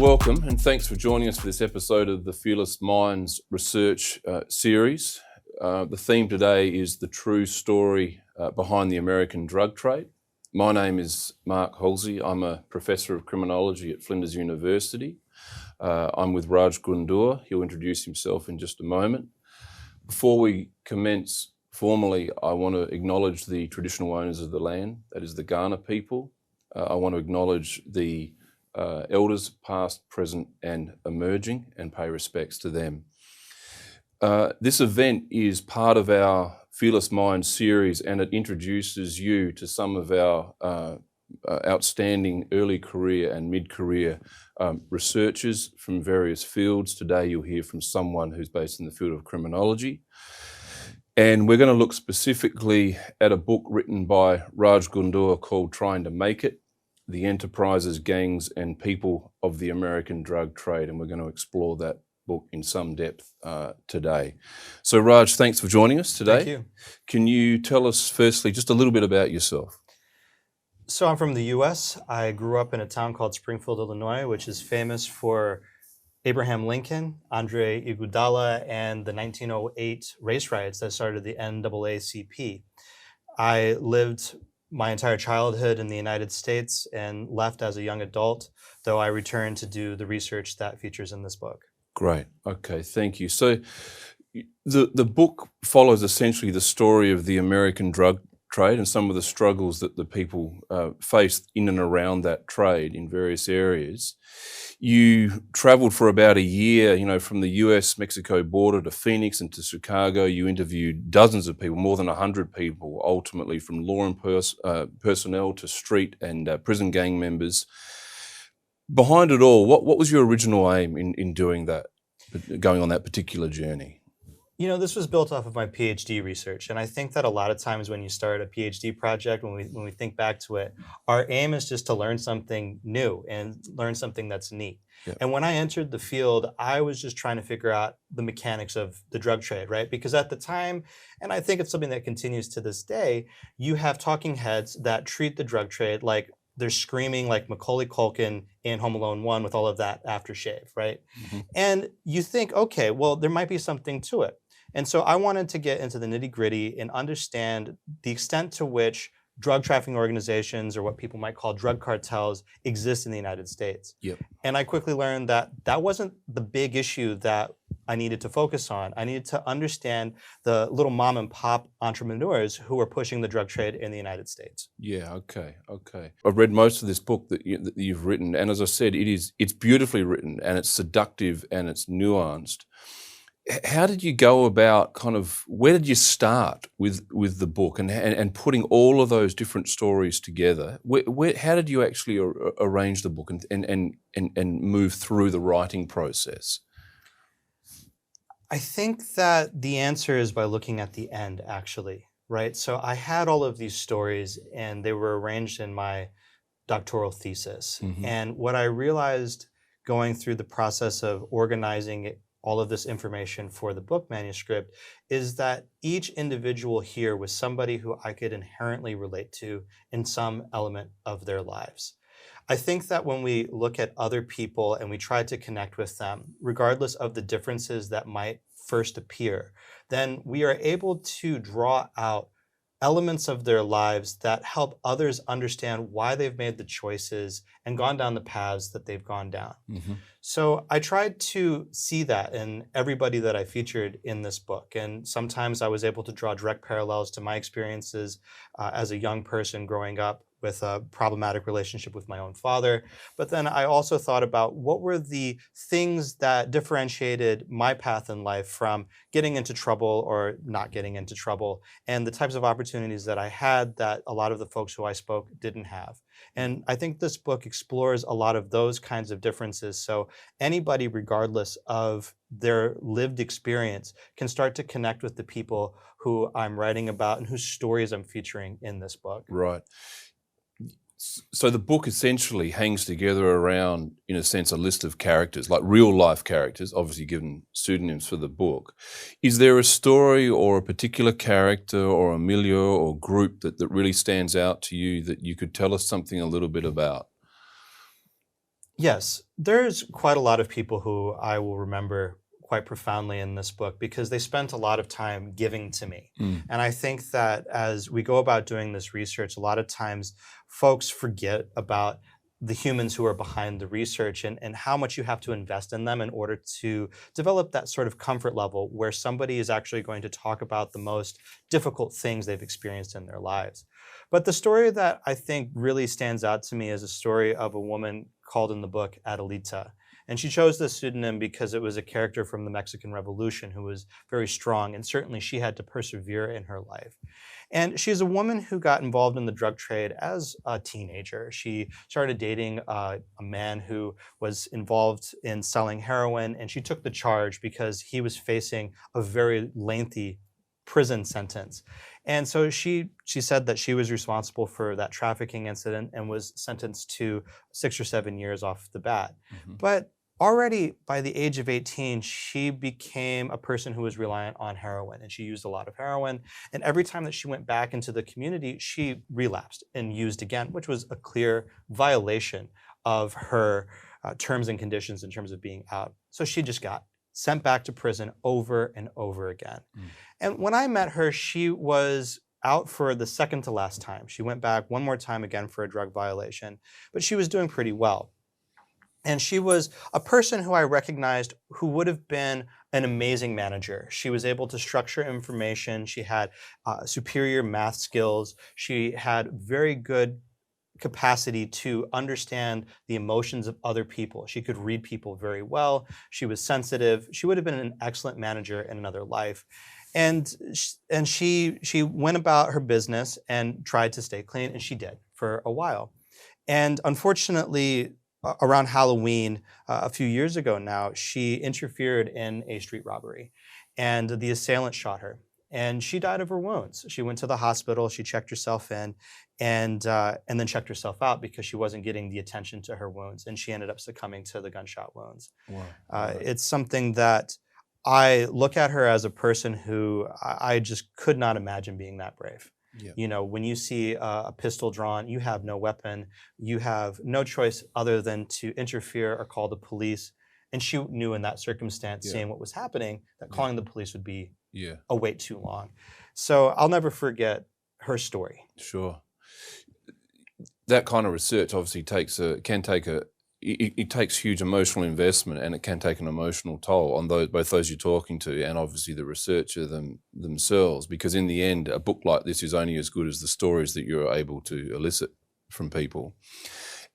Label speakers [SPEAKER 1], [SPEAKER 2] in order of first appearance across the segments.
[SPEAKER 1] welcome and thanks for joining us for this episode of the Fearless Minds Research Series. The theme today is the true story behind the American drug trade. My name is Mark Halsey. I'm a professor of criminology at Flinders University. I'm with Raj Gundur. He'll introduce himself in just a moment. Before we commence formally, I want to acknowledge the traditional owners of the land, that is the Gundur people. I want to acknowledge the elders past, present and emerging and pay respects to them. This event is part of our Fearless Minds series and it introduces you to some of our outstanding early career and mid-career researchers from various fields. Today you'll hear from someone who's based in the field of criminology. And we're going to look specifically at a book written by Raj Gundur called Trying to Make It: The Enterprises, Gangs and People of the American Drug Trade. And we're going to explore that book in some depth today. So Raj, thanks for joining us today.
[SPEAKER 2] Thank you.
[SPEAKER 1] Can you tell us firstly just a little bit about yourself?
[SPEAKER 2] So I'm from the US. I grew up in a town called Springfield, Illinois, which is famous for Abraham Lincoln, Andre Iguodala, and the 1908 race riots that started the NAACP. I lived my entire childhood in the United States and left as a young adult, though I returned to do the research that features in this book.
[SPEAKER 1] Great. Okay, thank you. So the book follows essentially the story of the American drug trade and some of the struggles that the people faced in and around that trade in various areas. You traveled for about a year, from the US-Mexico border to Phoenix and to Chicago. You interviewed dozens of people, more than 100 people, ultimately from law personnel to street and prison gang members. Behind it all, what was your original aim in doing that, going on that particular journey?
[SPEAKER 2] This was built off of my PhD research, and I think that a lot of times when you start a PhD project, when we think back to it, our aim is just to learn something new and learn something that's neat. Yep. And when I entered the field, I was just trying to figure out the mechanics of the drug trade, right? Because at the time, and I think it's something that continues to this day, you have talking heads that treat the drug trade like they're screaming like Macaulay Culkin in Home Alone 1 with all of that aftershave, right? Mm-hmm. And you think, okay, well, there might be something to it. And so I wanted to get into the nitty-gritty and understand the extent to which drug trafficking organizations, or what people might call drug cartels, exist in the United States.
[SPEAKER 1] Yep.
[SPEAKER 2] And I quickly learned that that wasn't the big issue that I needed to focus on. I needed to understand the little mom and pop entrepreneurs who were pushing the drug trade in the United States.
[SPEAKER 1] Yeah, okay. I've read most of this book that you've written, and as I said, it's beautifully written and it's seductive and it's nuanced. How did you go about where did you start with the book and putting all of those different stories together? How did you actually arrange the book and move through the writing process?
[SPEAKER 2] I think that the answer is by looking at the end, actually, right? So I had all of these stories and they were arranged in my doctoral thesis. Mm-hmm. And what I realized going through the process of organizing all of this information for the book manuscript is that each individual here was somebody who I could inherently relate to in some element of their lives. I think that when we look at other people and we try to connect with them, regardless of the differences that might first appear, then we are able to draw out elements of their lives that help others understand why they've made the choices and gone down the paths that they've gone down. Mm-hmm. So I tried to see that in everybody that I featured in this book. And sometimes I was able to draw direct parallels to my experiences as a young person growing up with a problematic relationship with my own father. But then I also thought about what were the things that differentiated my path in life from getting into trouble or not getting into trouble, and the types of opportunities that I had that a lot of the folks who I spoke didn't have. And I think this book explores a lot of those kinds of differences. So anybody, regardless of their lived experience, can start to connect with the people who I'm writing about and whose stories I'm featuring in this book.
[SPEAKER 1] Right. So the book essentially hangs together around, in a sense, a list of characters, like real life characters, obviously given pseudonyms for the book. Is there a story or a particular character or a milieu or group that really stands out to you that you could tell us something a little bit about?
[SPEAKER 2] Yes, there's quite a lot of people who I will remember quite profoundly in this book because they spent a lot of time giving to me.
[SPEAKER 1] Mm.
[SPEAKER 2] And I think that as we go about doing this research, a lot of times folks forget about the humans who are behind the research and how much you have to invest in them in order to develop that sort of comfort level where somebody is actually going to talk about the most difficult things they've experienced in their lives. But the story that I think really stands out to me is a story of a woman called in the book Adelita. And she chose this pseudonym because it was a character from the Mexican Revolution who was very strong, and certainly she had to persevere in her life. And she's a woman who got involved in the drug trade as a teenager. She started dating a man who was involved in selling heroin, and she took the charge because he was facing a very lengthy prison sentence. And so she said that she was responsible for that trafficking incident and was sentenced to 6 or 7 years off the bat.
[SPEAKER 1] Mm-hmm.
[SPEAKER 2] But already by the age of 18, she became a person who was reliant on heroin, and she used a lot of heroin. And every time that she went back into the community, she relapsed and used again, which was a clear violation of her terms and conditions in terms of being out. So she just got sent back to prison over and over again.
[SPEAKER 1] Mm.
[SPEAKER 2] And when I met her, she was out for the second to last time. She went back one more time again for a drug violation, but she was doing pretty well. And she was a person who I recognized who would have been an amazing manager. She was able to structure information. She had superior math skills. She had very good capacity to understand the emotions of other people. She could read people very well. She was sensitive. She would have been an excellent manager in another life. And she went about her business and tried to stay clean, and she did for a while. And unfortunately, around Halloween, a few years ago now, she interfered in a street robbery, and the assailant shot her. And she died of her wounds. She went to the hospital, she checked herself in, and then checked herself out because she wasn't getting the attention to her wounds, and she ended up succumbing to the gunshot wounds.
[SPEAKER 1] Wow.
[SPEAKER 2] It's something that I look at her as a person who I just could not imagine being that brave.
[SPEAKER 1] Yeah.
[SPEAKER 2] You know, when you see a pistol drawn, you have no weapon, you have no choice other than to interfere or call the police. And she knew in that circumstance, seeing what was happening, that calling the police would be a wait too long. So I'll never forget her story.
[SPEAKER 1] Sure. That kind of research obviously it takes huge emotional investment, and it can take an emotional toll on both those you're talking to and obviously the researcher themselves, because in the end, a book like this is only as good as the stories that you're able to elicit from people.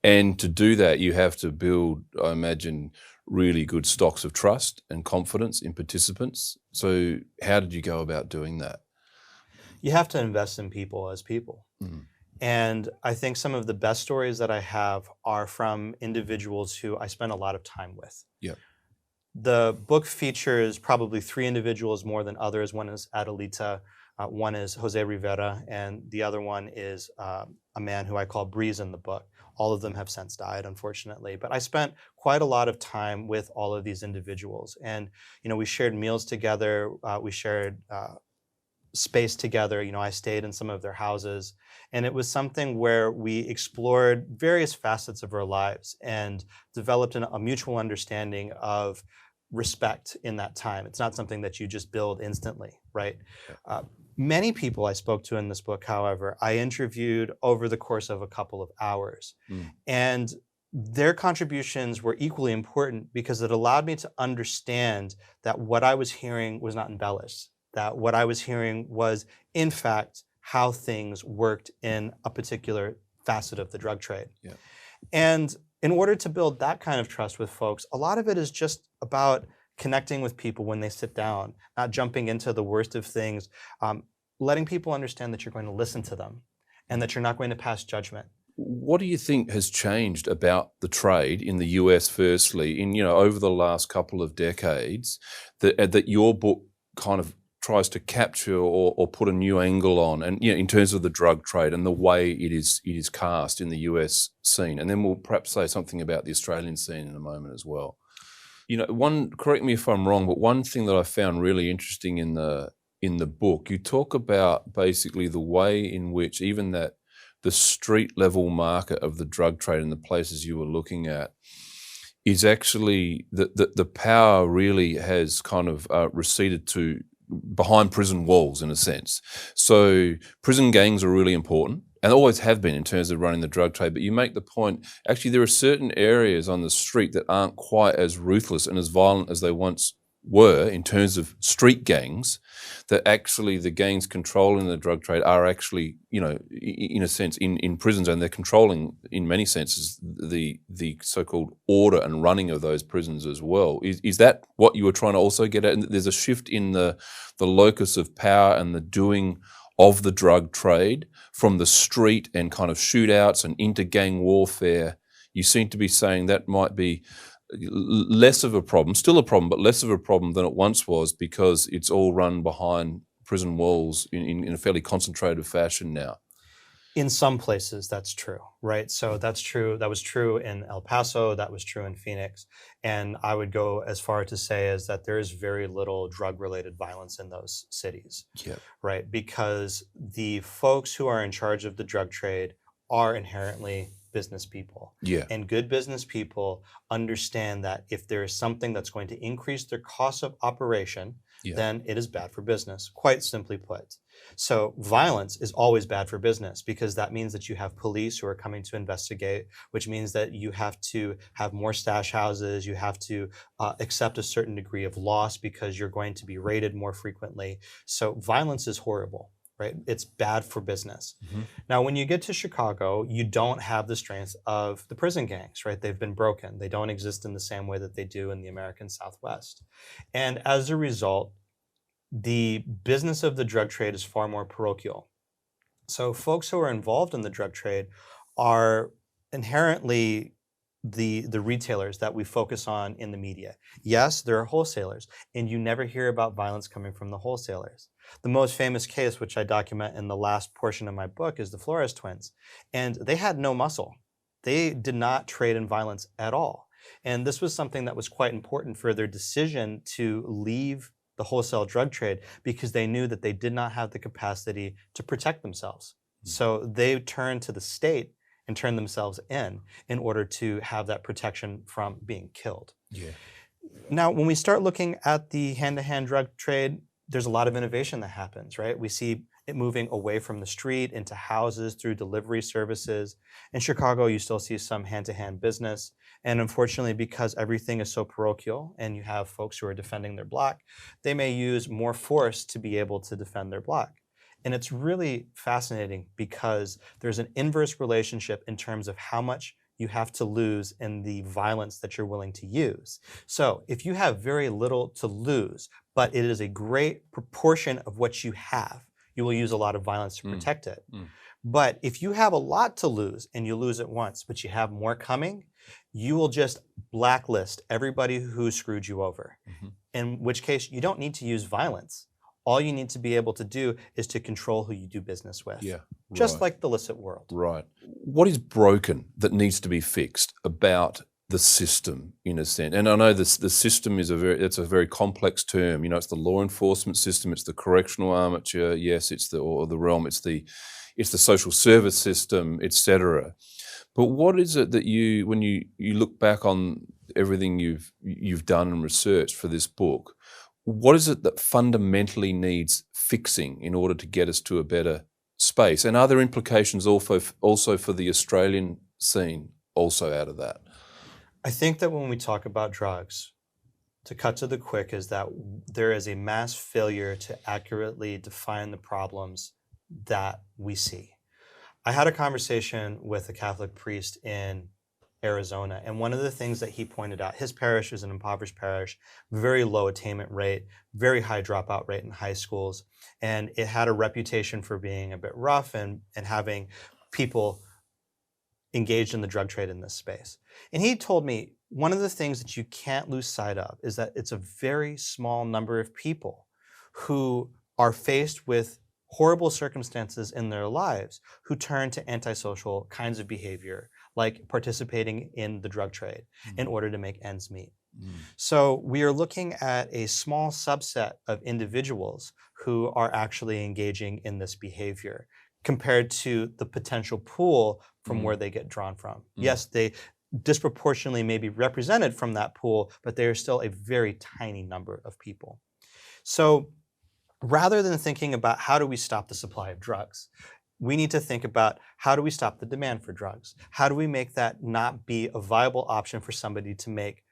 [SPEAKER 1] And to do that, you have to build, I imagine, really good stocks of trust and confidence in participants. So how did you go about doing that?
[SPEAKER 2] You have to invest in people as people.
[SPEAKER 1] Mm.
[SPEAKER 2] And I think some of the best stories that I have are from individuals who I spend a lot of time with.
[SPEAKER 1] Yeah.
[SPEAKER 2] The book features probably 3 individuals more than others. One is Adelita, one is Jose Rivera, and the other one is a man who I call Breeze in the book. All of them have since died, unfortunately. But I spent quite a lot of time with all of these individuals. And, you know, we shared meals together. We shared space together. You know, I stayed in some of their houses. And it was something where we explored various facets of our lives and developed a mutual understanding of respect in that time. It's not something that you just build instantly, right? Many people I spoke to in this book, however, I interviewed over the course of a couple of hours.
[SPEAKER 1] Mm.
[SPEAKER 2] And their contributions were equally important because it allowed me to understand that what I was hearing was not embellished, that what I was hearing was, in fact, how things worked in a particular facet of the drug trade.
[SPEAKER 1] Yeah.
[SPEAKER 2] And in order to build that kind of trust with folks, a lot of it is just about connecting with people when they sit down, not jumping into the worst of things, letting people understand that you're going to listen to them and that you're not going to pass judgment.
[SPEAKER 1] What do you think has changed about the trade in the US, firstly, over the last couple of decades, that your book kind of tries to capture or put a new angle on, and in terms of the drug trade and the way it is cast in the US scene? And then we'll perhaps say something about the Australian scene in a moment as well. Correct me if I'm wrong, but one thing that I found really interesting in the book, you talk about basically the way in which even that the street level market of the drug trade and the places you were looking at is actually the power really has kind of receded to behind prison walls in a sense. So prison gangs are really important and always have been in terms of running the drug trade. But you make the point, actually, there are certain areas on the street that aren't quite as ruthless and as violent as they once were in terms of street gangs, that actually the gangs controlling the drug trade are actually, in a sense, in prisons, and they're controlling, in many senses, the so-called order and running of those prisons as well. Is that what you were trying to also get at? And there's a shift in the locus of power and the doing of the drug trade from the street and kind of shootouts and inter-gang warfare. You seem to be saying that might be less of a problem, still a problem, but less of a problem than it once was, because it's all run behind prison walls in a fairly concentrated fashion now.
[SPEAKER 2] In some places, that's true, right? So that's true. That was true in El Paso. That was true in Phoenix. And I would go as far to say is that there is very little drug-related violence in those cities, right? Because the folks who are in charge of the drug trade are inherently business people. And good business people understand that if there is something that's going to increase their cost of operation, then it is bad for business, quite simply put. So violence is always bad for business, because that means that you have police who are coming to investigate, which means that you have to have more stash houses, you have to accept a certain degree of loss because you're going to be raided more frequently. So violence is horrible. Right? It's bad for business. Now, when you get to Chicago, you don't have the strength of the prison gangs, right? They've been broken. They don't exist in the same way that they do in the American Southwest. And as a result, the business of the drug trade is far more parochial. So folks who are involved in the drug trade are inherently the retailers that we focus on in the media. Yes, there are wholesalers, and you never hear about violence coming from the wholesalers. The most famous case, which I document in the last portion of my book, is the Flores twins. And they had no muscle. They did not trade in violence at all. And this was something that was quite important for their decision to leave the wholesale drug trade, because they knew that they did not have the capacity to protect themselves. So they turned to the state and turned themselves in order to have that protection from being killed. Now, when we start looking at the hand-to-hand drug trade, there's a lot of innovation that happens, right? We see it moving away from the street into houses through delivery services. In Chicago, you still see some hand-to-hand business. And unfortunately, because everything is so parochial and you have folks who are defending their block, they may use more force to be able to defend their block. And it's really fascinating, because there's an inverse relationship in terms of how much you have to lose in the violence that you're willing to use. So if you have very little to lose, but it is a great proportion of what you have, you will use a lot of violence to protect it. But if you have a lot to lose and you lose it once, but you have more coming, you will just blacklist everybody who screwed you over. In which case, you don't need to use violence. All you need to be able to do is to control who you do business with. Just like the illicit world.
[SPEAKER 1] What is broken that needs to be fixed about the system, in a sense? And I know the system is it's a very complex term. It's the law enforcement system, it's the correctional armature, yes, it's the realm, it's the social service system, etc. But what is it that when you look back on everything you've done and researched for this book, what is it that fundamentally needs fixing in order to get us to a better space? And are there implications also for the Australian scene also out of that?
[SPEAKER 2] I think that when we talk about drugs, to cut to the quick, is that there is a mass failure to accurately define the problems that we see. I had a conversation with a Catholic priest in Arizona, and one of the things that he pointed out, his parish is an impoverished parish, very low attainment rate, very high dropout rate in high schools, and it had a reputation for being a bit rough and having people engaged in the drug trade in this space. And he told me one of the things that you can't lose sight of is that it's a very small number of people who are faced with horrible circumstances in their lives who turn to antisocial kinds of behavior, like participating in the drug trade in order to make ends meet. So we are looking at a small subset of individuals who are actually engaging in this behavior compared to the potential pool from where they get drawn from. Yes, disproportionately maybe represented from that pool, but they are still a very tiny number of people. So rather than thinking about how do we stop the supply of drugs, we need to think about how do we stop the demand for drugs? How do we make that not be a viable option for somebody to make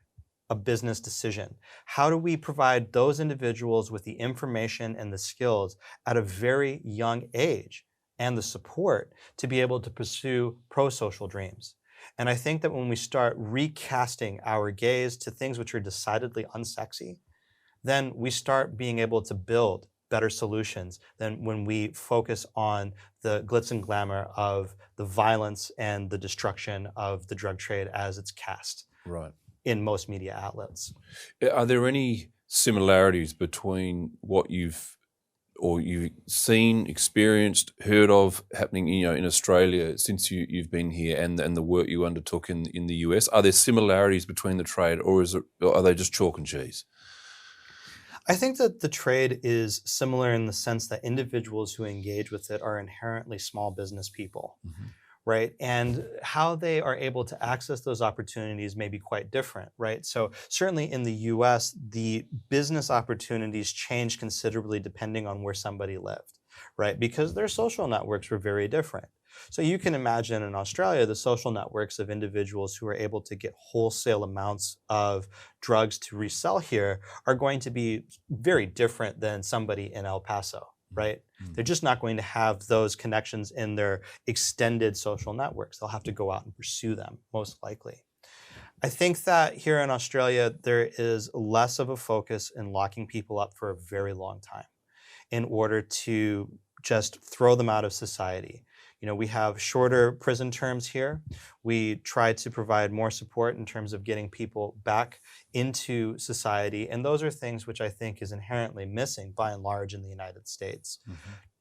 [SPEAKER 2] a business decision? How do we provide those individuals with the information and the skills at a very young age and the support to be able to pursue pro-social dreams? And I think that when we start recasting our gaze to things which are decidedly unsexy, then we start being able to build better solutions than when we focus on the glitz and glamour of the violence and the destruction of the drug trade as it's cast
[SPEAKER 1] Right.
[SPEAKER 2] in most media outlets.
[SPEAKER 1] Are there any similarities between what you've seen, experienced, heard of happening, in Australia since you've been here, and the work you undertook in the US? Are there similarities between the trade, or are they just chalk and cheese?
[SPEAKER 2] I think that the trade is similar in the sense that individuals who engage with it are inherently small business people, right? And how they are able to access those opportunities may be quite different, right? So certainly in the US, the business opportunities changed considerably depending on where somebody lived, right? Because their social networks were very different. So you can imagine in Australia, the social networks of individuals who are able to get wholesale amounts of drugs to resell here are going to be very different than somebody in El Paso, right? They're just not going to have those connections in their extended social networks. They'll have to go out and pursue them, most likely. I think that here in Australia, there is less of a focus in locking people up for a very long time in order to just throw them out of society. We have shorter prison terms here. We try to provide more support in terms of getting people back into society. And those are things which I think is inherently missing by and large in the United States.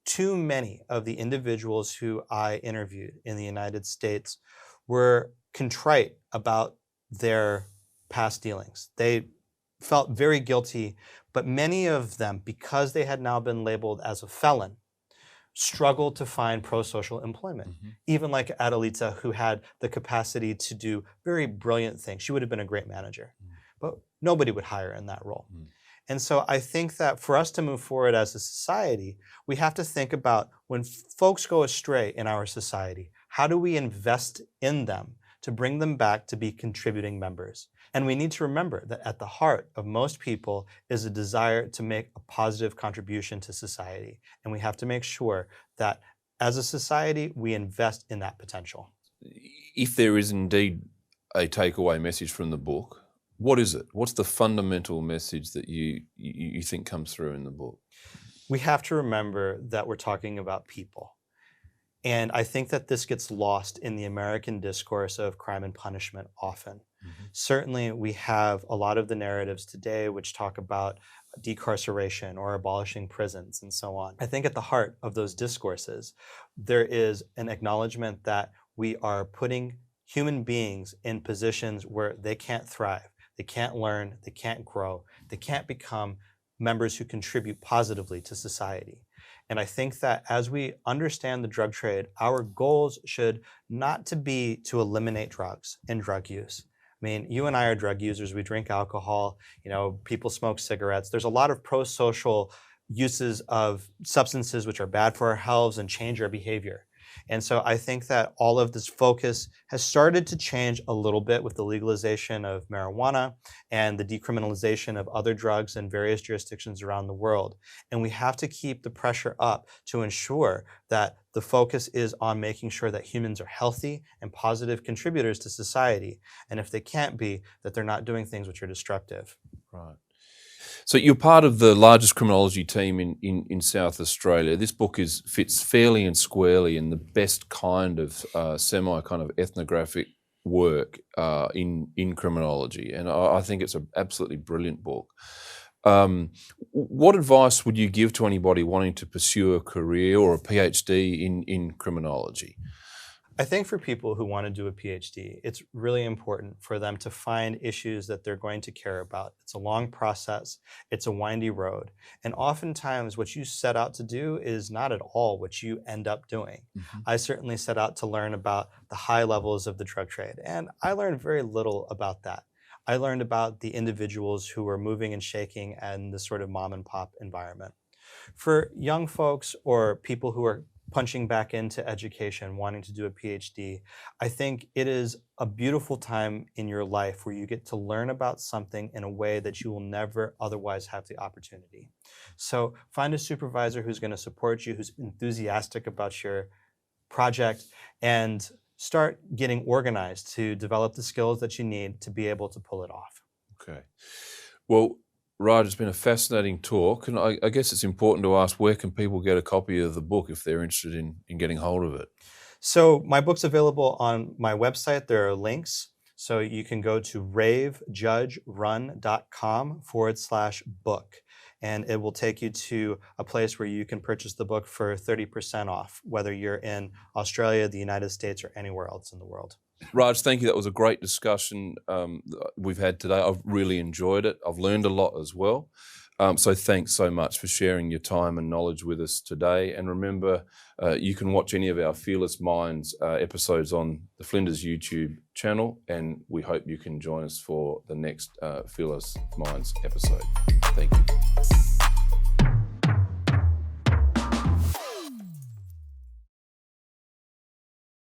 [SPEAKER 2] Too many of the individuals who I interviewed in the United States were contrite about their past dealings. They felt very guilty, but many of them, because they had now been labeled as a felon, struggled to find pro-social employment. Even like Adelita, who had the capacity to do very brilliant things. She would have been a great manager, but nobody would hire in that role. And so I think that for us to move forward as a society, we have to think about when folks go astray in our society, how do we invest in them to bring them back to be contributing members? And we need to remember that at the heart of most people is a desire to make a positive contribution to society. And we have to make sure that as a society, we invest in that potential.
[SPEAKER 1] If there is indeed a takeaway message from the book, what is it? What's the fundamental message that you think comes through in the book?
[SPEAKER 2] We have to remember that we're talking about people. And I think that this gets lost in the American discourse of crime and punishment often. Certainly, we have a lot of the narratives today which talk about decarceration or abolishing prisons and so on. I think at the heart of those discourses, there is an acknowledgement that we are putting human beings in positions where they can't thrive, they can't learn, they can't grow, they can't become members who contribute positively to society. And I think that as we understand the drug trade, our goals should not to be to eliminate drugs and drug use. I mean, you and I are drug users. We drink alcohol. People smoke cigarettes. There's a lot of pro-social uses of substances which are bad for our health and change our behavior. And so I think that all of this focus has started to change a little bit with the legalization of marijuana and the decriminalization of other drugs in various jurisdictions around the world. And we have to keep the pressure up to ensure that the focus is on making sure that humans are healthy and positive contributors to society. And if they can't be, that they're not doing things which are destructive.
[SPEAKER 1] Right. So you're part of the largest criminology team in South Australia. This book fits fairly and squarely in the best kind of kind of ethnographic work in criminology, and I think it's an absolutely brilliant book. What advice would you give to anybody wanting to pursue a career or a PhD in criminology?
[SPEAKER 2] I think for people who want to do a PhD, it's really important for them to find issues that they're going to care about. It's a long process, it's a windy road, and oftentimes what you set out to do is not at all what you end up doing.
[SPEAKER 1] Mhm.
[SPEAKER 2] I certainly set out to learn about the high levels of the drug trade, and I learned very little about that. I learned about the individuals who were moving and shaking in this sort of mom and pop environment. For young folks or people who are punching back into education, wanting to do a PhD, I think it is a beautiful time in your life where you get to learn about something in a way that you will never otherwise have the opportunity. So find a supervisor who's going to support you, who's enthusiastic about your project, and start getting organized to develop the skills that you need to be able to pull it off.
[SPEAKER 1] Okay. Well, Raj, it's been a fascinating talk, and I guess it's important to ask, where can people get a copy of the book if they're interested in getting hold of it?
[SPEAKER 2] So my book's available on my website. There are links. So you can go to ravejudgerun.com/book, and it will take you to a place where you can purchase the book for 30% off, whether you're in Australia, the United States, or anywhere else in the world.
[SPEAKER 1] Raj, thank you. That was a great discussion we've had today. I've really enjoyed it. I've learned a lot as well. So thanks so much for sharing your time and knowledge with us today. And remember, you can watch any of our Fearless Minds episodes on the Flinders YouTube channel, and we hope you can join us for the next Fearless Minds episode.